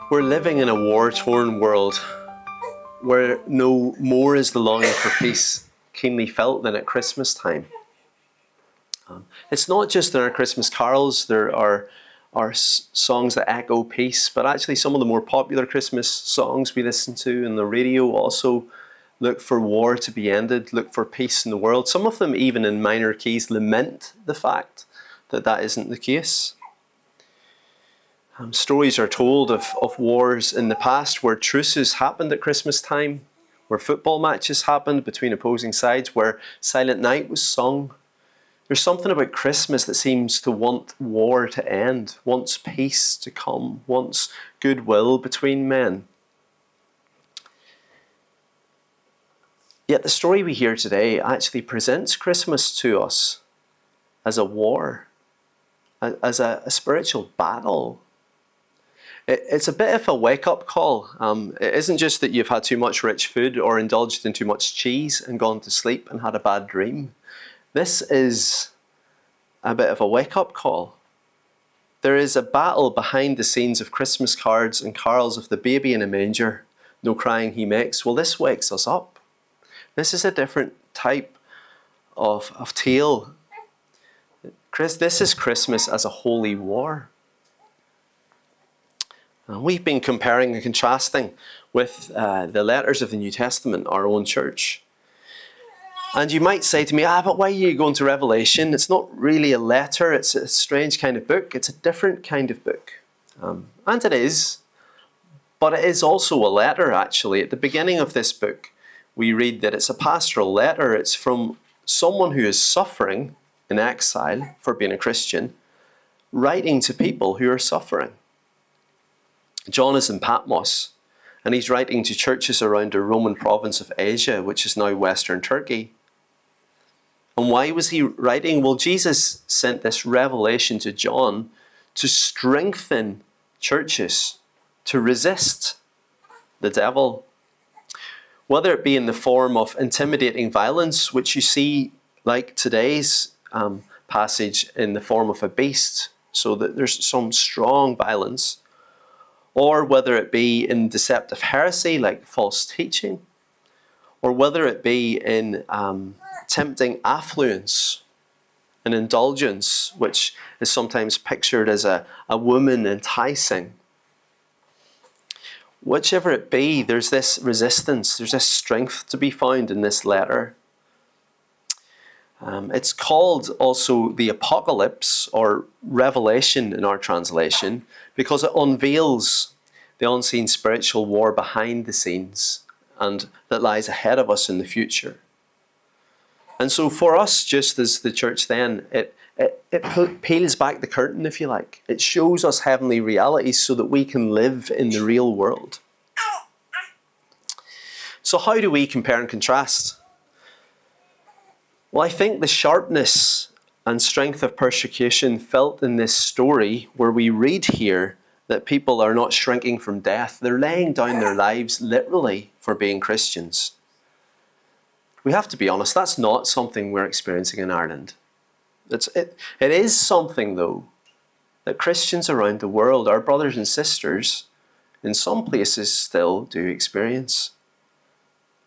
We're living in a war-torn world where no more is the longing for peace keenly felt than at Christmas time. It's not just in our Christmas carols, there are songs that echo peace, but actually some of the more popular Christmas songs we listen to in the radio also look for war to be ended, look for peace in the world. Some of them, even in minor keys, lament the fact that that isn't the case. Stories are told of wars in the past where truces happened at Christmas time, where football matches happened between opposing sides, where Silent Night was sung. There's something about Christmas that seems to want war to end, wants peace to come, wants goodwill between men. Yet the story we hear today actually presents Christmas to us as a war, as a spiritual battle. It's a bit of a wake-up call. It isn't just that you've had too much rich food or indulged in too much cheese and gone to sleep and had a bad dream. This is a bit of a wake-up call. There is a battle behind the scenes of Christmas cards and carols of the baby in a manger, no crying he makes. Well, this wakes us up. This is a different type of tale. This is Christmas as a holy war. We've been comparing and contrasting with the letters of the New Testament, our own church. And you might say to me, but why are you going to Revelation? It's not really a letter, it's a strange kind of book. It's a different kind of book. And it is, but it is also a letter actually. At the beginning of this book, we read that it's a pastoral letter. It's from someone who is suffering in exile for being a Christian, writing to people who are suffering. John is in Patmos, and he's writing to churches around the Roman province of Asia, which is now Western Turkey. And why was he writing? Well, Jesus sent this revelation to John to strengthen churches to resist the devil. Whether it be in the form of intimidating violence, which you see like today's passage in the form of a beast, so that there's some strong violence, or whether it be in deceptive heresy like false teaching, or whether it be in tempting affluence and indulgence, which is sometimes pictured as a woman enticing. Whichever it be, there's this resistance, there's this strength to be found in this letter. It's called also the Apocalypse or Revelation in our translation because it unveils the unseen spiritual war behind the scenes and that lies ahead of us in the future. And so for us, just as the church then, it peels back the curtain, if you like. It shows us heavenly realities so that we can live in the real world. So how do we compare and contrast? Well, I think the sharpness and strength of persecution felt in this story, where we read here that people are not shrinking from death, they're laying down their lives literally for being Christians. We have to be honest, that's not something we're experiencing in Ireland. It is something, though, that Christians around the world, our brothers and sisters, in some places still do experience,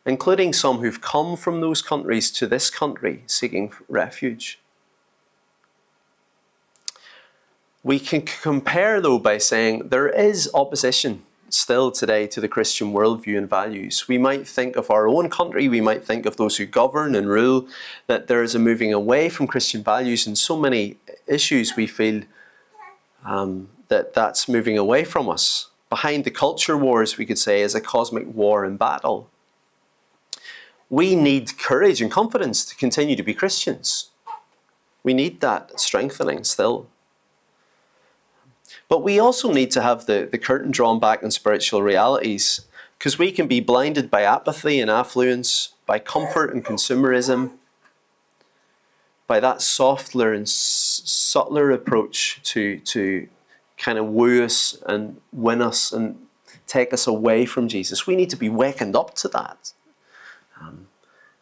including some who've come from those countries to this country seeking refuge. We can compare, though, by saying there is opposition still today to the Christian worldview and values. We might think of our own country, we might think of those who govern and rule, that there is a moving away from Christian values in so many issues. We feel that's moving away from us. Behind the culture wars, we could say, is a cosmic war and battle. We need courage and confidence to continue to be Christians. We need that strengthening still. But we also need to have the curtain drawn back on spiritual realities, because we can be blinded by apathy and affluence, by comfort and consumerism, by that softer and subtler approach to kind of woo us and win us and take us away from Jesus. We need to be wakened up to that.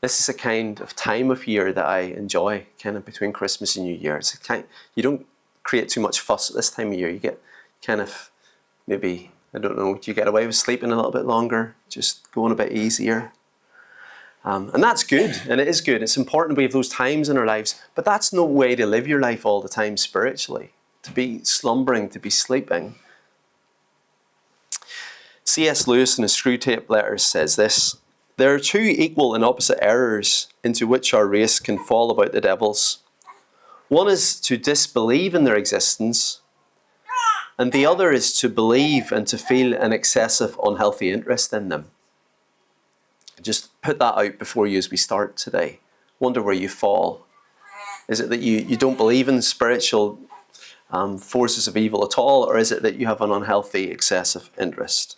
This is a kind of time of year that I enjoy, kind of between Christmas and New Year. You don't create too much fuss at this time of year. You get kind of maybe I don't know, do you get away with sleeping a little bit longer? Just going a bit easier? And that's good, and it is good. It's important we have those times in our lives, but that's no way to live your life all the time spiritually. To be slumbering, to be sleeping. C.S. Lewis in his Screwtape Letters says this: "There are two equal and opposite errors into which our race can fall about the devils. One is to disbelieve in their existence, and the other is to believe and to feel an excessive unhealthy interest in them." Just put that out before you as we start today. Wonder where you fall. Is it that you don't believe in spiritual forces of evil at all, or is it that you have an unhealthy, excessive interest?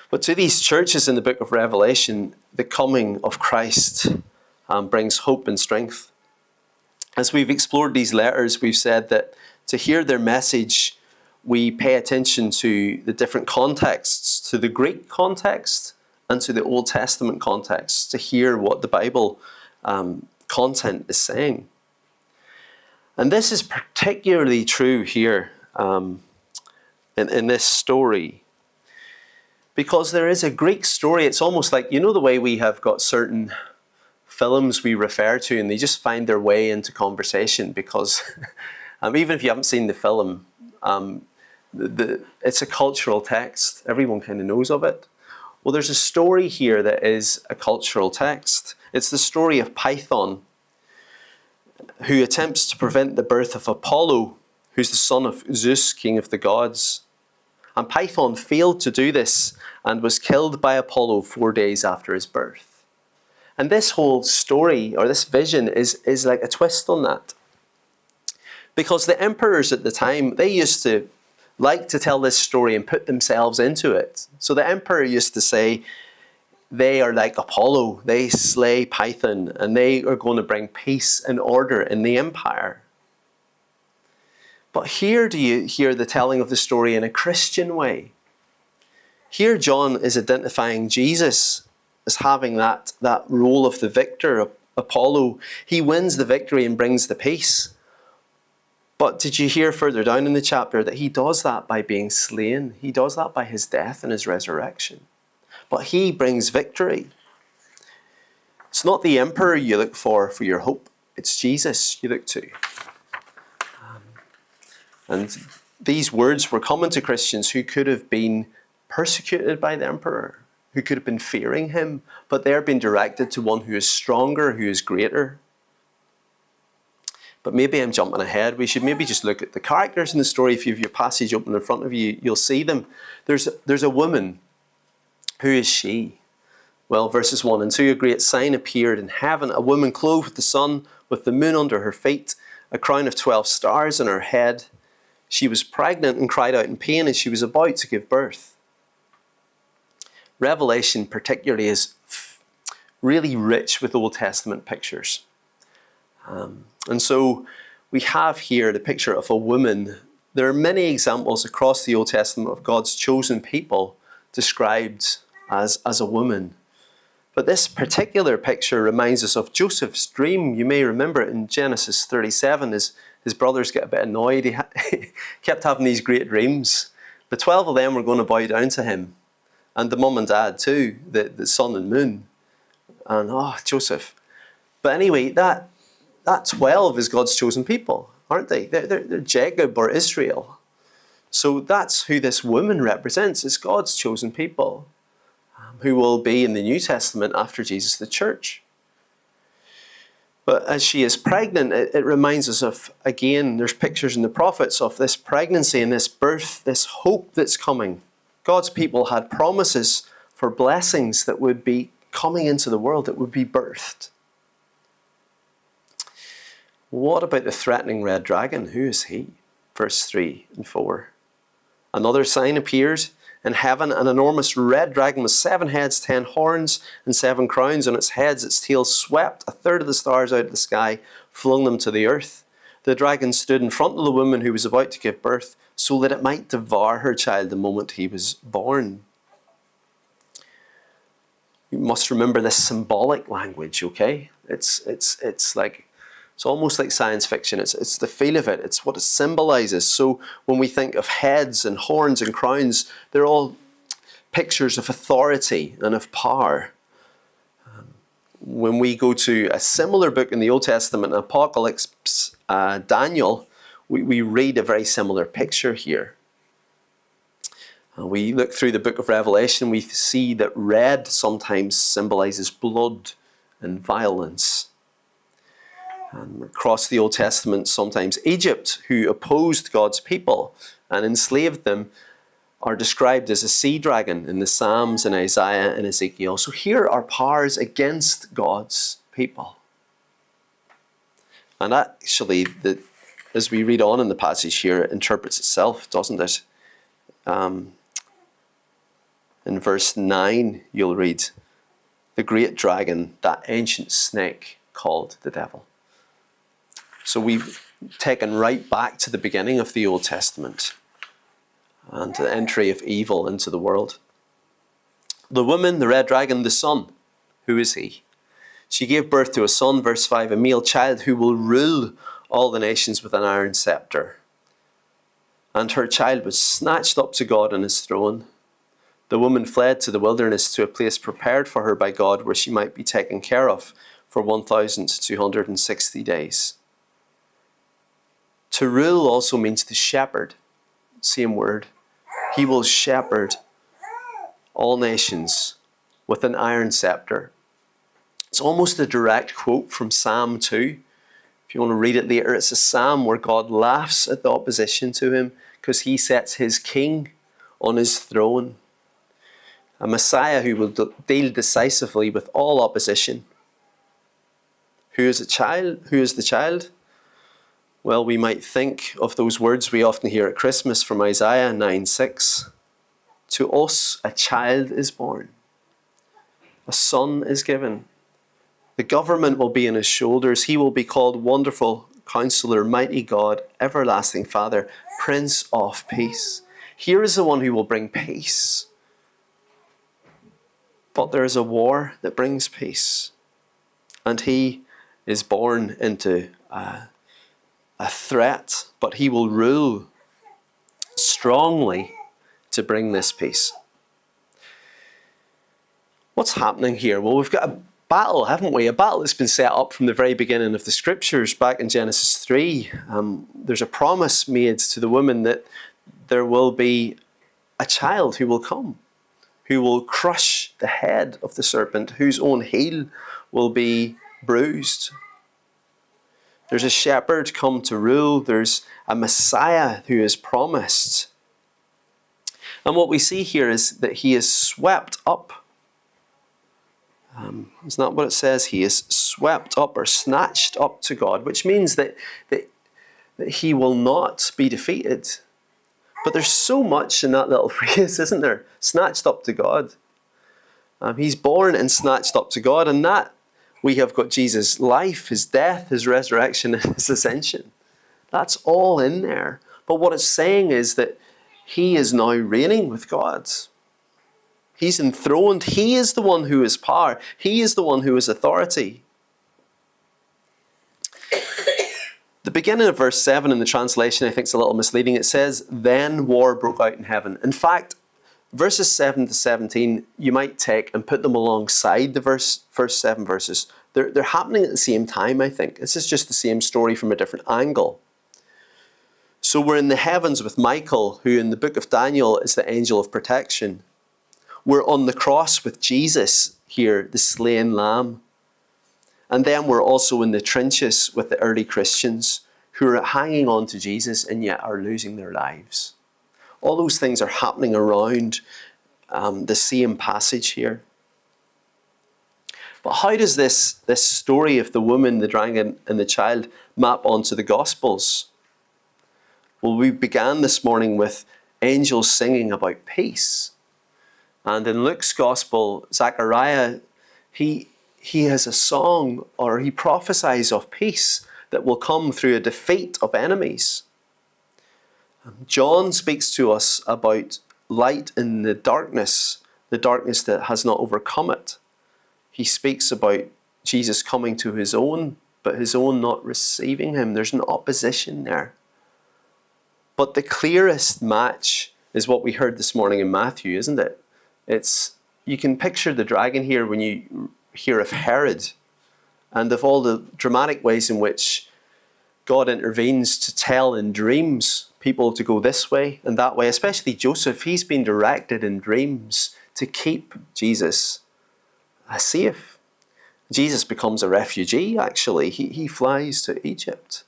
But to these churches in the book of Revelation, the coming of Christ brings hope and strength. As we've explored these letters, we've said that to hear their message, we pay attention to the different contexts, to the Greek context and to the Old Testament context, to hear what the Bible content is saying. And this is particularly true here in this story, because there is a Greek story. It's almost like, you know, the way we have got certain films we refer to and they just find their way into conversation because even if you haven't seen the film, it's a cultural text. Everyone kind of knows of it. Well, there's a story here that is a cultural text. It's the story of Python, who attempts to prevent the birth of Apollo, who's the son of Zeus, king of the gods. And Python failed to do this and was killed by Apollo 4 days after his birth. And this whole story, or this vision, is like a twist on that. Because the emperors at the time, they used to like to tell this story and put themselves into it. So the emperor used to say, they are like Apollo, they slay Python, and they are going to bring peace and order in the empire. But here do you hear the telling of the story in a Christian way. Here John is identifying Jesus as having that role of the victor, Apollo. He wins the victory and brings the peace. But did you hear further down in the chapter that he does that by being slain? He does that by his death and his resurrection. But he brings victory. It's not the emperor you look for your hope. It's Jesus you look to. And these words were common to Christians who could have been persecuted by the emperor, who could have been fearing him, but they're being directed to one who is stronger, who is greater. But maybe I'm jumping ahead. We should maybe just look at the characters in the story. If you have your passage open in front of you, you'll see them. There's a woman. Who is she? Well, verses 1 and 2, a great sign appeared in heaven, a woman clothed with the sun, with the moon under her feet, a crown of 12 stars on her head. She was pregnant and cried out in pain as she was about to give birth. Revelation particularly is really rich with Old Testament pictures. And so we have here the picture of a woman. There are many examples across the Old Testament of God's chosen people described as a woman. But this particular picture reminds us of Joseph's dream. You may remember it in Genesis 37. His brothers get a bit annoyed. He kept having these great dreams. The 12 of them were going to bow down to him. And the mum and dad too, the sun and moon. And Joseph. But anyway, that 12 is God's chosen people, aren't they? They're Jacob or Israel. So that's who this woman represents. It's God's chosen people who will be in the New Testament after Jesus, the church. But as she is pregnant, it reminds us of, again, there's pictures in the prophets of this pregnancy and this birth, this hope that's coming. God's people had promises for blessings that would be coming into the world, that would be birthed. What about the threatening red dragon? Who is he? Verse 3 and 4. Another sign appeared in heaven, an enormous red dragon with 7 heads, 10 horns, and 7 crowns on its heads. Its tail swept a third of the stars out of the sky, flung them to the earth. The dragon stood in front of the woman who was about to give birth, so that it might devour her child the moment he was born. You must remember this symbolic language, okay? It's like It's almost like science fiction. It's the feel of it. It's what it symbolizes. So when we think of heads and horns and crowns, they're all pictures of authority and of power. When we go to a similar book in the Old Testament, Apocalypse, Daniel, we read a very similar picture here. We look through the book of Revelation, we see that red sometimes symbolizes blood and violence. And across the Old Testament, sometimes Egypt, who opposed God's people and enslaved them, are described as a sea dragon in the Psalms and Isaiah and Ezekiel. So here are powers against God's people. And actually, as we read on in the passage here, it interprets itself, doesn't it? In verse 9, you'll read, the great dragon, that ancient snake called the devil. So we've taken right back to the beginning of the Old Testament and the entry of evil into the world. The woman, the red dragon, the son, who is he? She gave birth to a son, verse 5, a male child who will rule all the nations with an iron scepter. And her child was snatched up to God on his throne. The woman fled to the wilderness to a place prepared for her by God where she might be taken care of for 1,260 days. To rule also means to shepherd. Same word. He will shepherd all nations with an iron scepter. It's almost a direct quote from Psalm 2. If you want to read it later, it's a psalm where God laughs at the opposition to him because he sets his king on his throne. A Messiah who will deal decisively with all opposition. Who is a child? Who is the child? Well, we might think of those words we often hear at Christmas from Isaiah 9:6. To us a child is born. A son is given. The government will be on his shoulders. He will be called Wonderful Counselor, Mighty God, Everlasting Father, Prince of Peace. Here is the one who will bring peace. But there is a war that brings peace. And he is born into a threat, but he will rule strongly to bring this peace. What's happening here? Well, we've got a battle, haven't we? A battle that's been set up from the very beginning of the scriptures, back in Genesis 3. There's a promise made to the woman that there will be a child who will come, who will crush the head of the serpent, whose own heel will be bruised. There's a shepherd come to rule. There's a Messiah who is promised. And what we see here is that he is swept up. It's not what it says. He is swept up or snatched up to God, which means that he will not be defeated. But there's so much in that little phrase, isn't there? Snatched up to God. He's born and snatched up to God, and that we have got Jesus' life, his death, his resurrection, and his ascension. That's all in there. But what it's saying is that he is now reigning with God. He's enthroned. He is the one who is power. He is the one who is authority. The beginning of verse 7 in the translation, I think, is a little misleading. It says, then war broke out in heaven. In fact, verses 7 to 17, you might take and put them alongside the first 7 verses. They're happening at the same time, I think. This is just the same story from a different angle. So we're in the heavens with Michael, who in the book of Daniel is the angel of protection. We're on the cross with Jesus here, the slain lamb. And then we're also in the trenches with the early Christians who are hanging on to Jesus and yet are losing their lives. All those things are happening around the same passage here. But how does this story of the woman, the dragon, and the child map onto the Gospels? Well, we began this morning with angels singing about peace. And in Luke's Gospel, Zechariah, he has a song, or he prophesies of peace that will come through a defeat of enemies. John speaks to us about light in the darkness that has not overcome it. He speaks about Jesus coming to his own, but his own not receiving him. There's an opposition there. But the clearest match is what we heard this morning in Matthew, isn't it? You can picture the dragon here when you hear of Herod and of all the dramatic ways in which God intervenes to tell in dreams people to go this way and that way, especially Joseph. He's been directed in dreams to keep Jesus safe. Jesus becomes a refugee, actually. He flies to Egypt.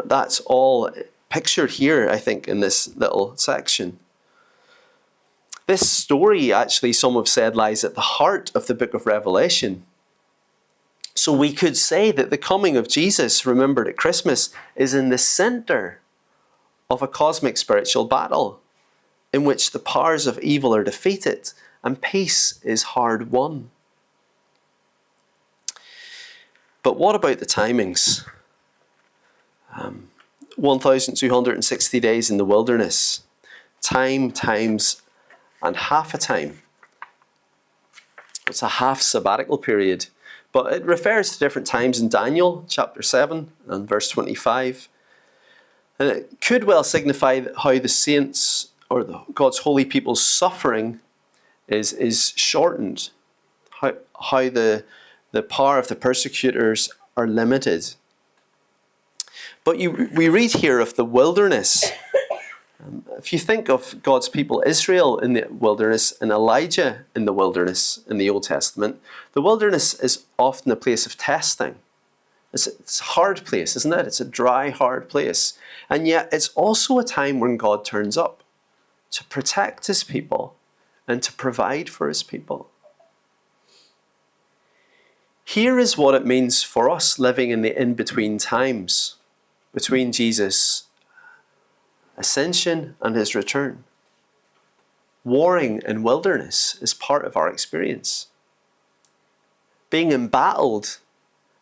That's all pictured here, I think, in this little section. This story, actually, some have said, lies at the heart of the book of Revelation. So we could say that the coming of Jesus, remembered at Christmas, is in the center of a cosmic spiritual battle in which the powers of evil are defeated and peace is hard won. But what about the timings? 1,260 days in the wilderness. Time, times, and half a time. It's a half sabbatical period. But it refers to different times in Daniel chapter 7 and verse 25. And it could well signify how the saints or God's holy people's suffering is shortened. How the power of the persecutors are limited. But we read here of the wilderness. If you think of God's people, Israel in the wilderness and Elijah in the wilderness in the Old Testament, the wilderness is often a place of testing. It's a hard place, isn't it? It's a dry, hard place. And yet it's also a time when God turns up to protect his people and to provide for his people. Here is what it means for us living in the in-between times between Jesus' ascension and his return. Warring in wilderness is part of our experience. Being embattled,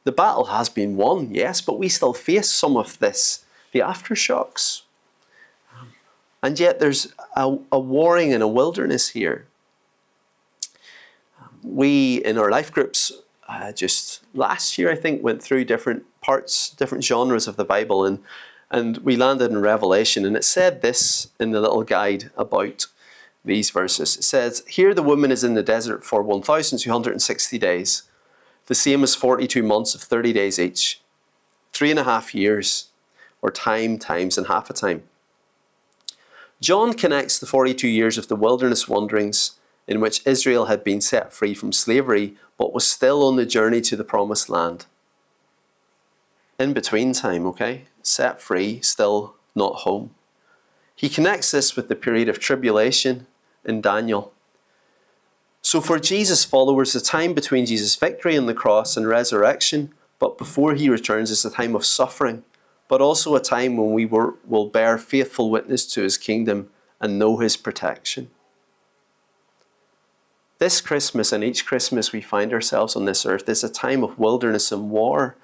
the battle has been won, yes, but we still face some of this, the aftershocks. And yet there's a warring in a wilderness here. We, in our life groups, just last year, I think, went through different parts, different genres of the Bible, and we landed in Revelation, and it said this in the little guide about these verses. It says, here the woman is in the desert for 1,260 days, the same as 42 months of 30 days each, 3.5 years, or time, times, and half a time. John connects the 42 years of the wilderness wanderings in which Israel had been set free from slavery, but was still on the journey to the promised land. In between time, okay? Set free, still not home. He connects this with the period of tribulation in Daniel. So for Jesus' followers, the time between Jesus' victory on the cross and resurrection, but before he returns, is a time of suffering, but also a time when we will bear faithful witness to his kingdom and know his protection. This Christmas and each Christmas we find ourselves on this earth is a time of wilderness and war,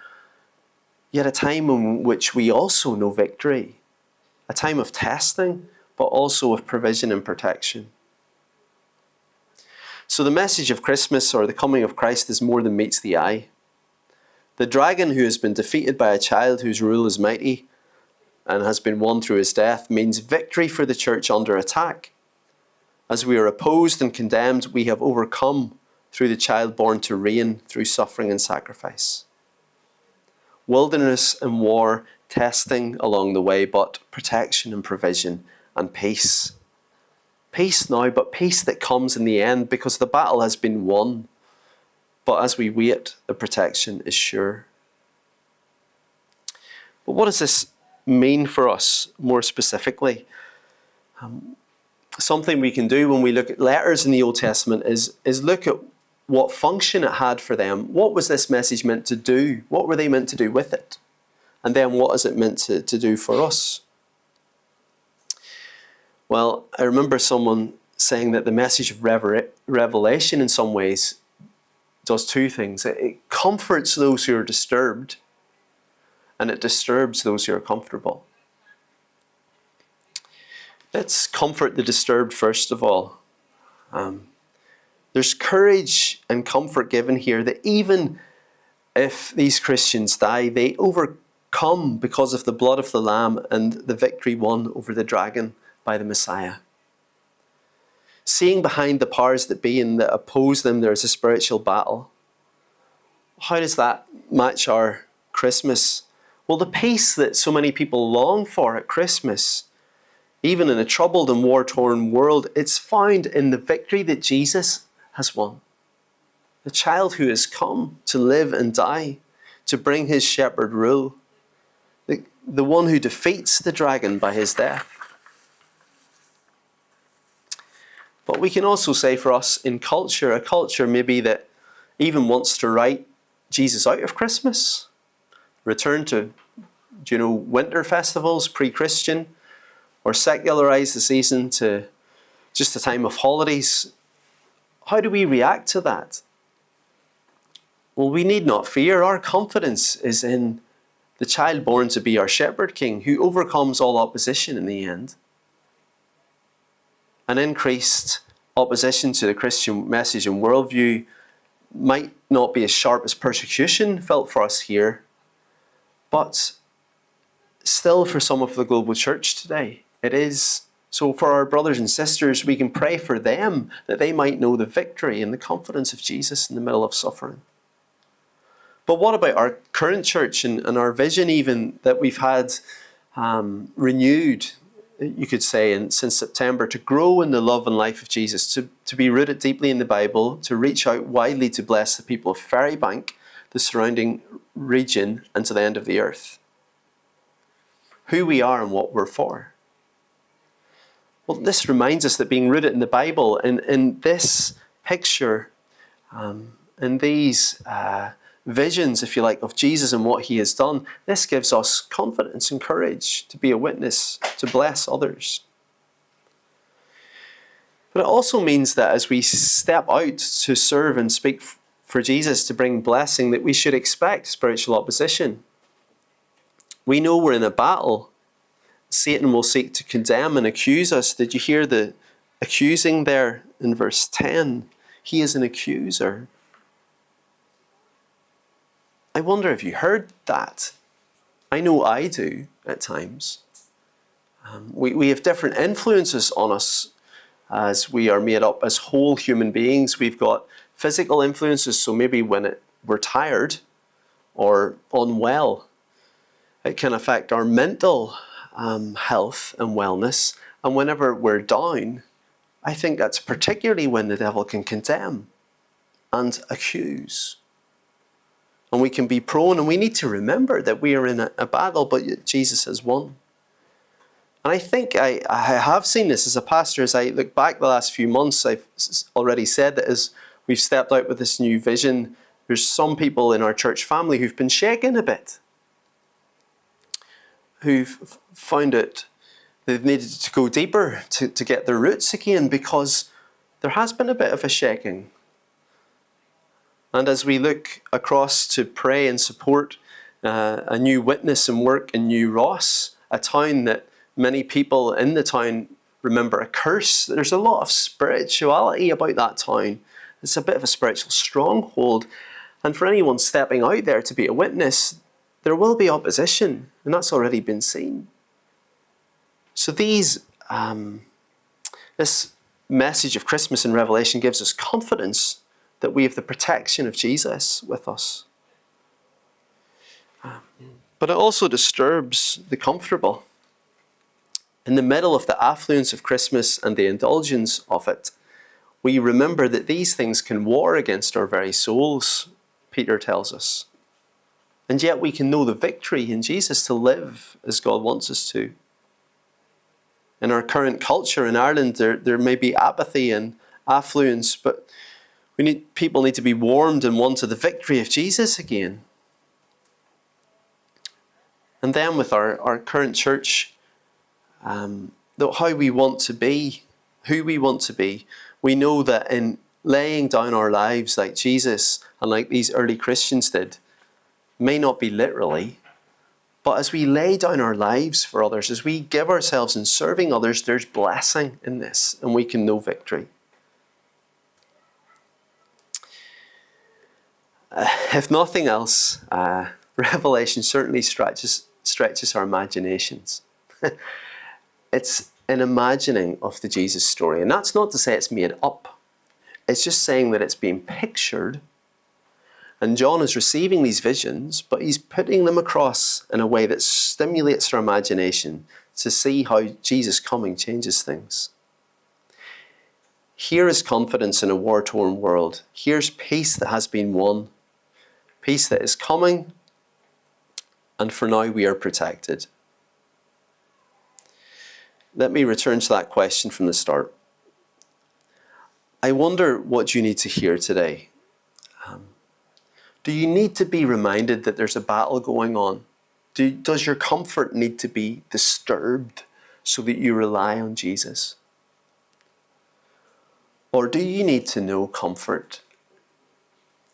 yet a time in which we also know victory. A time of testing, but also of provision and protection. So the message of Christmas, or the coming of Christ, is more than meets the eye. The dragon who has been defeated by a child whose rule is mighty and has been won through his death means victory for the church under attack. As we are opposed and condemned, we have overcome through the child born to reign through suffering and sacrifice. Wilderness and war, testing along the way, but protection and provision and peace. Peace now, but peace that comes in the end because the battle has been won. But as we wait, the protection is sure. But what does this mean for us more specifically? Something we can do when we look at letters in the Old Testament is look at what function it had for them. What was this message meant to do? What were they meant to do with it? And then what is it meant to do for us? Well, I remember someone saying that the message of Revelation in some ways does two things. It comforts those who are disturbed, and it disturbs those who are comfortable. Let's comfort the disturbed first of all. There's courage and comfort given here that even if these Christians die, they overcome because of the blood of the Lamb and the victory won over the dragon by the Messiah. Seeing behind the powers that be and that oppose them, there is a spiritual battle. How does that match our Christmas? Well, the peace that so many people long for at Christmas, even in a troubled and war-torn world, it's found in the victory that Jesus has won. The child who has come to live and die, to bring his shepherd rule. The one who defeats the dragon by his death. But we can also say for us in culture, a culture maybe that even wants to write Jesus out of Christmas, return to, winter festivals, pre-Christian, or secularize the season to just a time of holidays. How do we react to that? Well, we need not fear. Our confidence is in the child born to be our shepherd king, who overcomes all opposition in the end. An increased opposition to the Christian message and worldview might not be as sharp as persecution felt for us here, but still for some of the global church today, it is. So for our brothers and sisters, we can pray for them that they might know the victory and the confidence of Jesus in the middle of suffering. But what about our current church and our vision even that we've had renewed, you could say, since September, to grow in the love and life of Jesus, to be rooted deeply in the Bible, to reach out widely to bless the people of Ferrybank, the surrounding region, and to the end of the earth. Who we are and what we're for. Well, this reminds us that being rooted in the Bible, in this picture, in these visions, if you like, of Jesus and what he has done, this gives us confidence and courage to be a witness, to bless others. But it also means that as we step out to serve and speak for Jesus, to bring blessing, that we should expect spiritual opposition. We know we're in a battle. Satan will seek to condemn and accuse us. Did you hear the accusing there in verse 10? He is an accuser. I wonder if you heard that. I know I do at times. We have different influences on us as we are made up as whole human beings. We've got physical influences, so maybe when we're tired or unwell, it can affect our mental health and wellness. And whenever we're down, I think that's particularly when the devil can condemn and accuse. And we can be prone, and we need to remember that we are in a battle, but Jesus has won. And I think I have seen this as a pastor. As I look back the last few months, I've already said that as we've stepped out with this new vision, there's some people in our church family who've been shaken a bit, who've found it, they've needed to go deeper to get their roots again, because there has been a bit of a shaking. And as we look across to pray and support a new witness and work in New Ross, a town that many people in the town remember a curse, there's a lot of spirituality about that town. It's a bit of a spiritual stronghold. And for anyone stepping out there to be a witness, there will be opposition, and that's already been seen. So this message of Christmas and Revelation gives us confidence that we have the protection of Jesus with us. But it also disturbs the comfortable. In the middle of the affluence of Christmas and the indulgence of it, we remember that these things can war against our very souls, Peter tells us. And yet we can know the victory in Jesus to live as God wants us to. In our current culture in Ireland, there may be apathy and affluence, but people need to be warmed and won to the victory of Jesus again. And then with our current church, how we want to be, who we want to be, we know that in laying down our lives like Jesus and like these early Christians did, may not be literally, but as we lay down our lives for others, as we give ourselves in serving others, there's blessing in this, and we can know victory. If nothing else, Revelation certainly stretches our imaginations. It's an imagining of the Jesus story. And that's not to say it's made up. It's just saying that it's being pictured. And John is receiving these visions, but he's putting them across in a way that stimulates our imagination to see how Jesus coming changes things. Here is confidence in a war-torn world. Here's peace that has been won. Peace that is coming. And for now we are protected. Let me return to that question from the start. I wonder what you need to hear today. Do you need to be reminded that there's a battle going on? Does your comfort need to be disturbed so that you rely on Jesus? Or do you need to know comfort?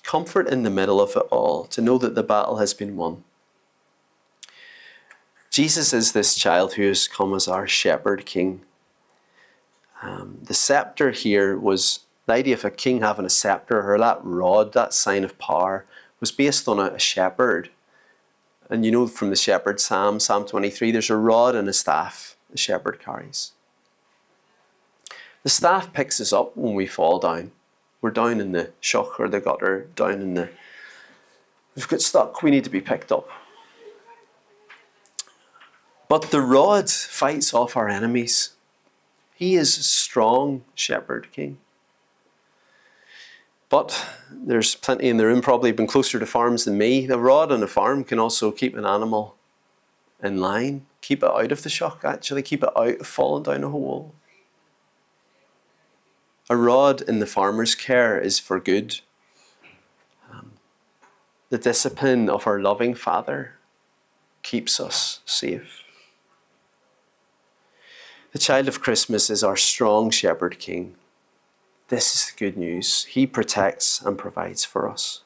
Comfort in the middle of it all, to know that the battle has been won. Jesus is this child who has come as our shepherd king. The scepter here was, the idea of a king having a scepter, or that rod, that sign of power, was based on a shepherd. And you know from the shepherd Psalm 23, there's a rod and a staff the shepherd carries. The staff picks us up when we fall down. We're down in the shock or the gutter, we've got stuck, we need to be picked up. But the rod fights off our enemies. He is a strong shepherd king. But there's plenty in the room, probably been closer to farms than me. The rod on a farm can also keep an animal in line, keep it out of the shock, actually, keep it out of falling down a hole. A rod in the farmer's care is for good. The discipline of our loving Father keeps us safe. The child of Christmas is our strong shepherd king. This is the good news. He protects and provides for us.